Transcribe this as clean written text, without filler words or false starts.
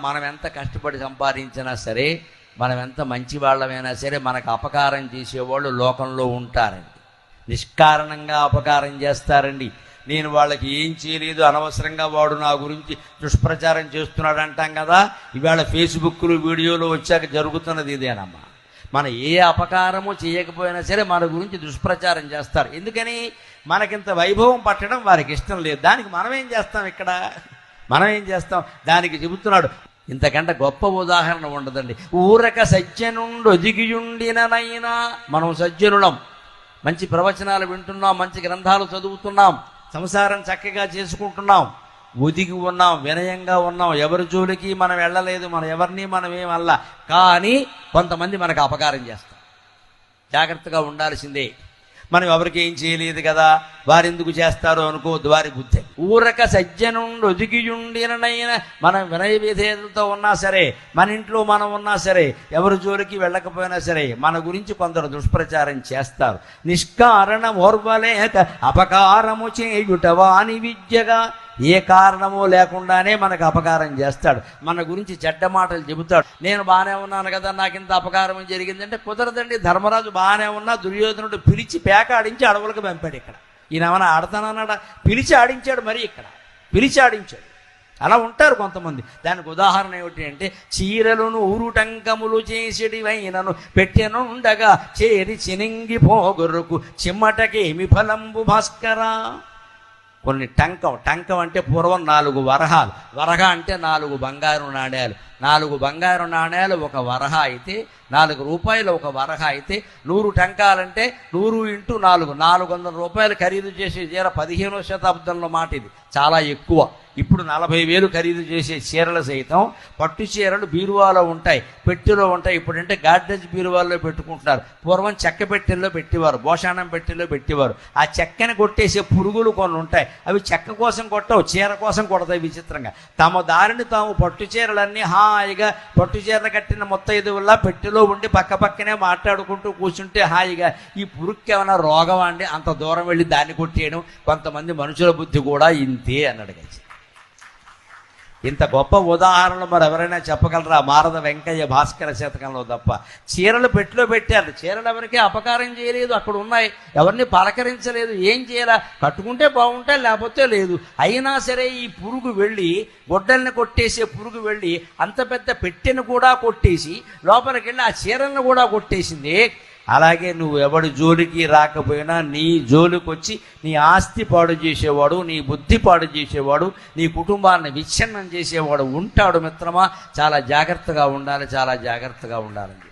మనం ఎంత కష్టపడి సంపాదించినా సరే, మనం ఎంత మంచి వాళ్ళమైనా సరే, మనకు అపకారం చేసేవాళ్ళు లోకంలో ఉంటారండి. నిష్కారణంగా అపకారం చేస్తారండి. నేను వాళ్ళకి ఏం చేయలేదు, అనవసరంగా వాడు నా గురించి దుష్ప్రచారం చేస్తున్నాడు అంటాం కదా. ఇవాళ ఫేస్బుక్లు వీడియోలు వచ్చాక జరుగుతున్నది ఇదేనమ్మా. మనం ఏ అపకారము చేయకపోయినా సరే మన గురించి దుష్ప్రచారం చేస్తారు. ఎందుకని? మనకింత వైభవం పట్టడం వారికి ఇష్టం లేదు. దానికి మనం ఏం చేస్తాం? ఇక్కడ మనం ఏం చేస్తాం? దానికి చెబుతున్నాడు. ఇంతకంటే గొప్ప ఉదాహరణ ఉండదండి. ఊరక సజ్జనుండు ఒదిగియుండిననైనా, మనం సజ్జనులం, మంచి ప్రవచనాలు వింటున్నాం, మంచి గ్రంథాలు చదువుతున్నాం, సంసారం చక్కగా చేసుకుంటున్నాం, ఒదిగి ఉన్నాం, వినయంగా ఉన్నాం, ఎవరి జోలికి మనం వెళ్ళలేదు, మనం ఎవరిని మనం ఏమల్లా. కానీ కొంతమంది మనకు అపకారం చేస్తాం. జాగ్రత్తగా ఉండాల్సిందే. మనం ఎవరికి ఏం చేయలేదు కదా, వారెందుకు చేస్తారో అనుకోవద్దు, వారి బుద్ధి. ఊరక సజ్జనుండు ఒదిగియుండిననైనా, మనం వినయ విధేయతలతో ఉన్నా సరే, మన ఇంట్లో మనం ఉన్నా సరే, ఎవరి జోలికి వెళ్ళకపోయినా సరే, మన గురించి కొందరు దుష్ప్రచారం చేస్తారు. నిష్కారణం ఓర్వలేక అపకారము చేయుట వాని విద్యగా, ఏ కారణమో లేకుండానే మనకు అపకారం చేస్తాడు. మన గురించి చెడ్డ మాటలు చెబుతాడు. నేను బాగానే ఉన్నాను కదా, నాకు ఇంత అపకారం జరిగిందంటే కుదరదండి. ధర్మరాజు బాగానే ఉన్నా దుర్యోధనుడు పిలిచి పేక ఆడించి అడవులకు పంపాడు. ఇక్కడ ఈయన ఏమైనా ఆడతానన్నాడా? పిలిచి ఆడించాడు. మరి ఇక్కడ పిలిచి ఆడించాడు. అలా ఉంటారు కొంతమంది. దానికి ఉదాహరణ ఏమిటి అంటే, చీరలను ఊరుటంకములు చేసిడివైనను పెట్టెనుండగా చేరి చినింగిపోగొరకు చిమ్మటకేమి ఫలంబు భాస్కరా. కొన్ని టంకం అంటే పూర్వం 4 వరహాలు. వరహ అంటే 4 బంగారు నాణ్యాలు. 4 బంగారు నాణ్యాలు ఒక వరహ అయితే, 4 రూపాయలు ఒక వరహ అయితే, 100 టంకాలంటే 100 × 4 400 రూపాయలు ఖరీదు చేసే చీర 15వ శతాబ్దంలో మాట. ఇది చాలా ఎక్కువ. ఇప్పుడు 40,000 ఖరీదు చేసే చీరలు సైతం, పట్టు చీరలు బీరువాలో ఉంటాయి, పెట్టెలో ఉంటాయి. ఇప్పుడంటే గాడ్రేజ్ బీరువాల్లో పెట్టుకుంటున్నారు. పూర్వం చెక్క పెట్టెల్లో పెట్టేవారు, భోషాణం పెట్టెల్లో పెట్టేవారు. ఆ చెక్కని కొట్టేసే పురుగులు కొన్ని ఉంటాయి. అవి చెక్క కోసం కొట్టవు, చీర కోసం కొడతాయి. విచిత్రంగా తమ దారిని తాము పట్టు చీరలన్నీ హాయిగా, పట్టు చీరలు కట్టిన ముత్తైదువుల్లా పెట్టెలో ఉండి పక్కనే మాట్లాడుకుంటూ కూర్చుంటే హాయిగా, ఈ పురుగుకి ఏమైనా రోగం అండి అంత దూరం వెళ్ళి దాన్ని కొట్టేయడం. కొంతమంది మనుషుల బుద్ధి కూడా ఇంతే అన్నాడు. కలిసి ఇంత గొప్ప ఉదాహరణలు మరి ఎవరైనా చెప్పగలరా? మారద వెంకయ్య భాస్కర శతకంలో తప్ప. చీరలు పెట్టిలో పెట్టారు. చీరలు ఎవరికీ అపకారం చేయలేదు, అక్కడ ఉన్నాయి, ఎవరిని పలకరించలేదు, ఏం చేయాలా? కట్టుకుంటే బాగుంటాయి, లేకపోతే లేదు. అయినా సరే ఈ పురుగు వెళ్ళి, గొడ్డల్ని కొట్టేసే పురుగు వెళ్ళి అంత పెద్ద పెట్టెను కూడా కొట్టేసి లోపలికి వెళ్ళి ఆ చీరలను కూడా కొట్టేసింది. అలాగే నువ్వు ఎవడి జోలికి రాకపోయినా నీ జోలికి వచ్చి నీ ఆస్తి పాడు చేసేవాడు, నీ బుద్ధి పాడు చేసేవాడు, నీ కుటుంబాన్ని విచ్ఛిన్నం చేసేవాడు ఉంటాడు. మిత్రమా, చాలా జాగ్రత్తగా ఉండాలి, చాలా జాగ్రత్తగా ఉండాలండి.